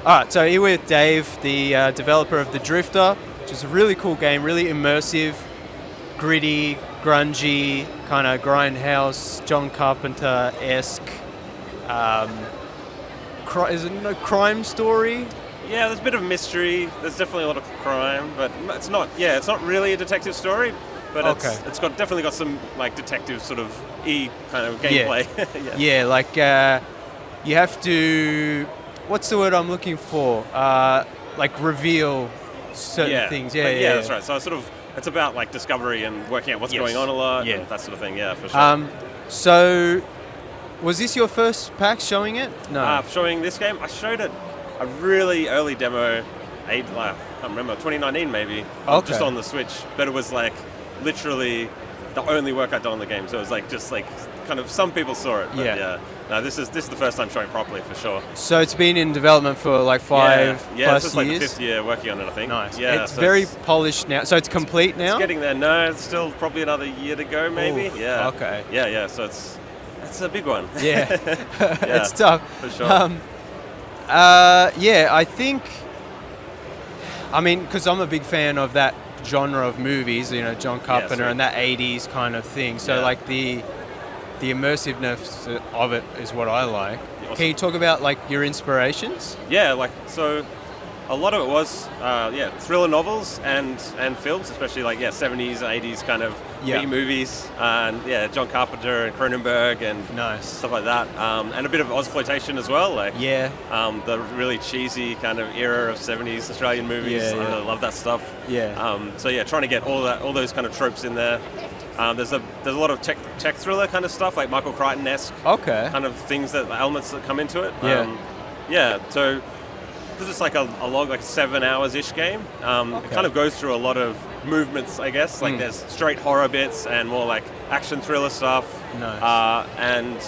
All right, so here with Dave, the developer of The Drifter, which is a really cool game, really immersive, gritty, grungy, kind of grindhouse, John Carpenter-esque. Is it a crime story? Yeah, there's a bit of mystery. There's definitely a lot of crime, but it's not. Yeah, it's not really a detective story, but it's definitely got some like detective sort of kind of gameplay. Yeah, like you have to. What's the word I'm looking for? Like reveal certain things. Yeah, that's right. So it's about like discovery and working out what's going on a lot. And that sort of thing. Yeah, for sure. So, was this your first PAX showing it? No. Showing this game, I showed it a really early demo. I can't remember, 2019 maybe. Just on the Switch, but it was like literally the only work I'd done on the game. So it was like just like kind of some people saw it. But no, this is the first time showing properly for sure. So it's been in development for like 5 plus years? This is like the 5th year working on it, I think. Nice. Yeah, it's very polished now. So it's complete now? It's getting there. No, it's still probably another year to go maybe. Ooh, yeah. Okay. Yeah, so it's a big one. Yeah. It's tough. For sure. I think, because I'm a big fan of that genre of movies, John Carpenter and that 80s kind of thing. So like the immersiveness of it is what I like. Awesome. Can you talk about like your inspirations? Yeah, so a lot of it was thriller novels and films, especially like 70s, 80s kind of B movies, and John Carpenter and Cronenberg and stuff like that, and a bit of Ozploitation as well, the really cheesy kind of era of 70s Australian movies. I really love that stuff. Trying to get all those kind of tropes in there. There's a lot of tech thriller kind of stuff, like Michael Crichton-esque kind of things, elements that come into it. So because it's like a long, like 7 hours-ish game, it kind of goes through a lot of movements, I guess. Like there's straight horror bits and more like action thriller stuff. And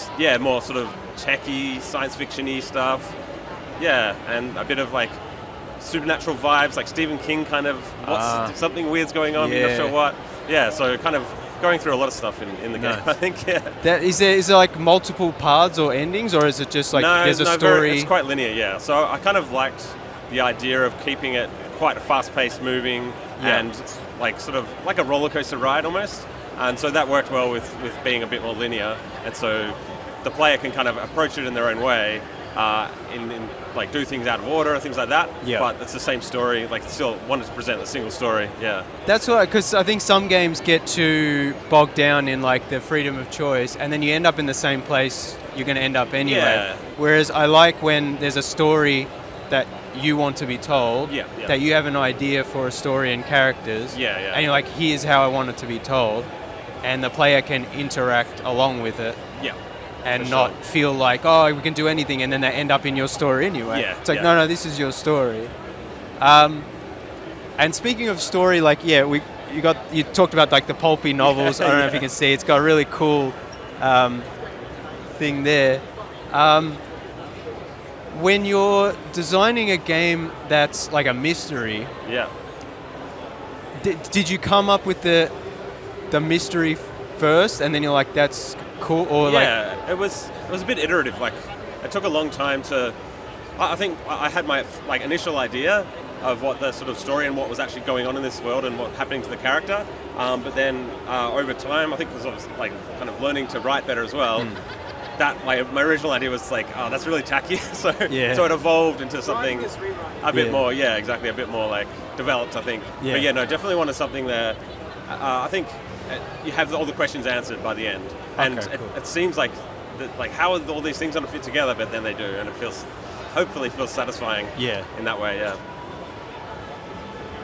more sort of techy, science fiction-y stuff. And a bit of like supernatural vibes, like Stephen King kind of, something weird's going on, you're not sure what. So kind of going through a lot of stuff in the game, I think. Is there like multiple paths or endings, or is it just like there's a story? It's quite linear, So I kind of liked the idea of keeping it quite fast-paced moving and like sort of like a roller coaster ride almost. And so that worked well with being a bit more linear. And so the player can kind of approach it in their own way, in like do things out of order and things like that. But it's the same story. Like still wanted to present a single story. That's why, because I think some games get too bogged down in like the freedom of choice, and then you end up in the same place you're going to end up anyway. Whereas I like when there's a story that you want to be told, that you have an idea for a story and characters, and you're like, here's how I want it to be told, and the player can interact along with it. And not feel like, we can do anything, and then they end up in your story anyway. It's like, no, this is your story. And speaking of story, like, you talked about like the pulpy novels. I don't know if you can see, it's got a really cool thing there. When you're designing a game that's like a mystery, did you come up with the mystery first, and then you're like, that's cool, or it was a bit iterative. Like it took a long time to. I think I had my like initial idea of what the sort of story and what was actually going on in this world and what's happening to the character. But then over time, I think because I was like kind of learning to write better as well. That my original idea was like, that's really tacky. So it evolved into something a bit more, exactly, a bit more like developed, I think. But definitely wanted something that I think you have all the questions answered by the end. And it seems like how are all these things going to fit together, but then they do, and it hopefully feels satisfying in that way,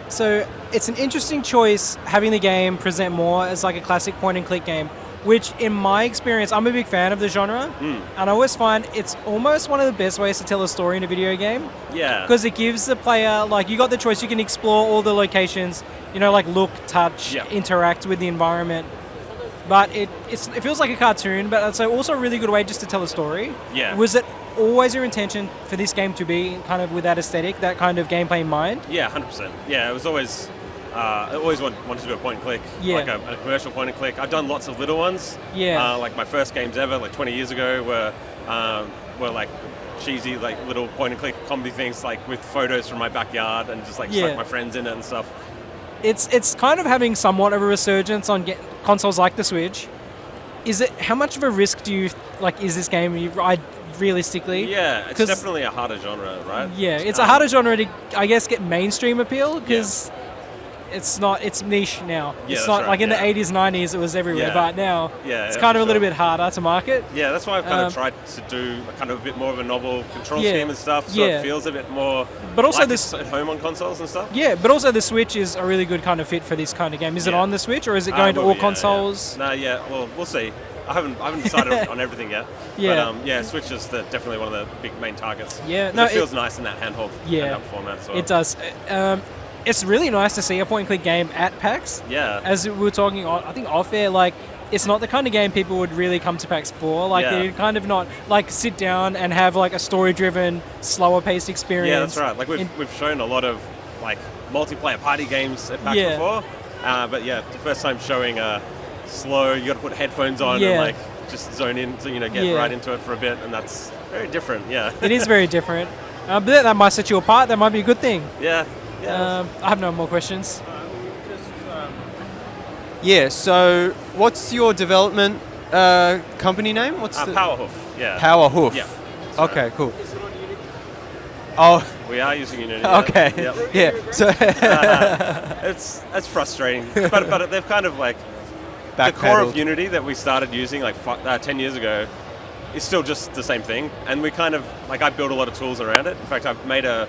So it's an interesting choice having the game present more as like a classic point-and-click game, which in my experience, I'm a big fan of the genre, and I always find it's almost one of the best ways to tell a story in a video game. Because it gives the player, like, you got the choice, you can explore all the locations, like look, touch, interact with the environment. But it feels like a cartoon, but it's also a really good way just to tell a story. Was it always your intention for this game to be kind of with that aesthetic, that kind of gameplay in mind? 100%. It was always... I always wanted to do a point and click, like a commercial point and click. I've done lots of little ones. Like my first games ever, like 20 years ago, were like cheesy like little point and click comedy things like with photos from my backyard and just like stuck my friends in it and stuff. It's kind of having somewhat of a resurgence on consoles like the Switch. Is it, how much of a risk do you like is this game realistically? Yeah, it's definitely a harder genre, right? Yeah, it's a harder genre to, I guess, get mainstream appeal because it's niche now. It's not like in the 80s, 90s it was everywhere, but now it's kind of a little bit harder to market. Yeah, that's why I've kind of tried to do kind of a bit more of a novel control scheme and stuff, so it feels a bit more but also like this at home on consoles and stuff. Yeah, but also the Switch is a really good kind of fit for this kind of game. Is it on the Switch or is it going to all consoles? No, well, we'll see. I haven't decided on everything yet. But Switch is definitely one of the big main targets. Yeah, it feels nice in that handheld format as well. It does. It's really nice to see a point-and-click game at PAX. Yeah. As we were talking, I think off air, like, it's not the kind of game people would really come to PAX for. Like, they kind of not, like, sit down and have, like, a story-driven, slower-paced experience. Yeah, that's right. Like, we've shown a lot of, like, multiplayer party games at PAX before. But, the first time showing slow, you got to put headphones on and, like, just zone in, so, get right into it for a bit, and that's very different, It is very different. But that might set you apart. That might be a good thing. Yeah. I have no more questions. So what's your development company name? What's Powerhoof. Yeah. Powerhoof. Yeah. Okay, cool. Oh, we are using Unity. Okay. Yeah. So it's frustrating, but they've kind of like the core of Unity that we started using like 10 years ago is still just the same thing, and we kind of like I build a lot of tools around it. In fact, I've made a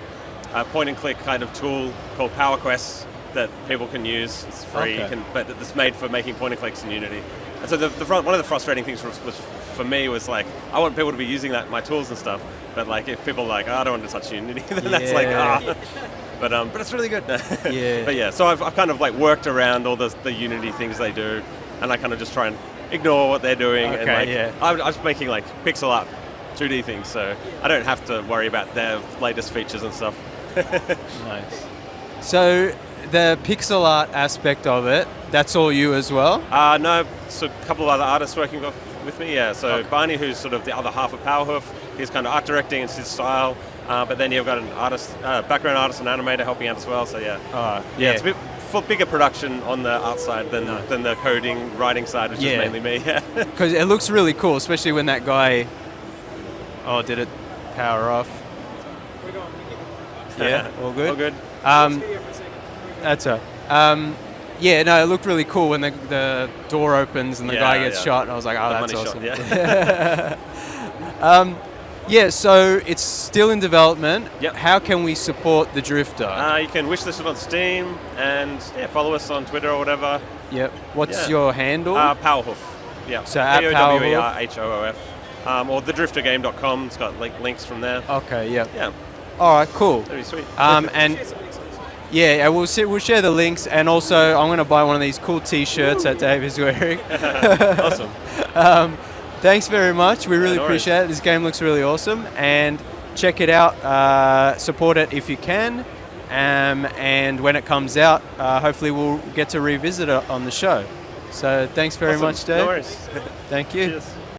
point-and-click kind of tool called PowerQuest that people can use. It's free, but it's made for making point-and-clicks in Unity. And so one of the frustrating things was for me was like, I want people to be using my tools and stuff, but like if people are like, I don't want to touch Unity, then that's like, But it's really good. But so I've kind of like worked around all the Unity things they do, and I kind of just try and ignore what they're doing. I'm just making like pixel art 2D things, so I don't have to worry about their latest features and stuff. Nice. So the pixel art aspect of it, that's all you as well? No, so a couple of other artists working with me, So Barney, who's sort of the other half of Powerhoof, he's kind of art directing, it's his style. But then you've got an artist, background artist and animator helping out as well, so it's a bit bigger production on the art side than the coding, writing side, which is mainly me. Because it looks really cool, especially when that guy... Oh, did it power off? Yeah, all good? All good. That's it looked really cool when the door opens and the guy gets shot, and I was like, that's awesome. Shot, so it's still in development. Yep. How can we support the Drifter? You can wishlist it on Steam and follow us on Twitter or whatever. Yep. What's your handle? Powerhoof. Yeah. So at Powerhoof. PowerHoof. Or thedriftergame.com. It's got links from there. Okay. Yep. Yeah. All right. Cool. That'd be sweet. And we'll share the links, and also I'm going to buy one of these cool T-shirts that Dave is wearing. Awesome. Thanks very much. We really appreciate it. This game looks really awesome, and check it out. Support it if you can, and when it comes out, hopefully we'll get to revisit it on the show. So thanks very much, Dave. No worries. Thank you. Cheers.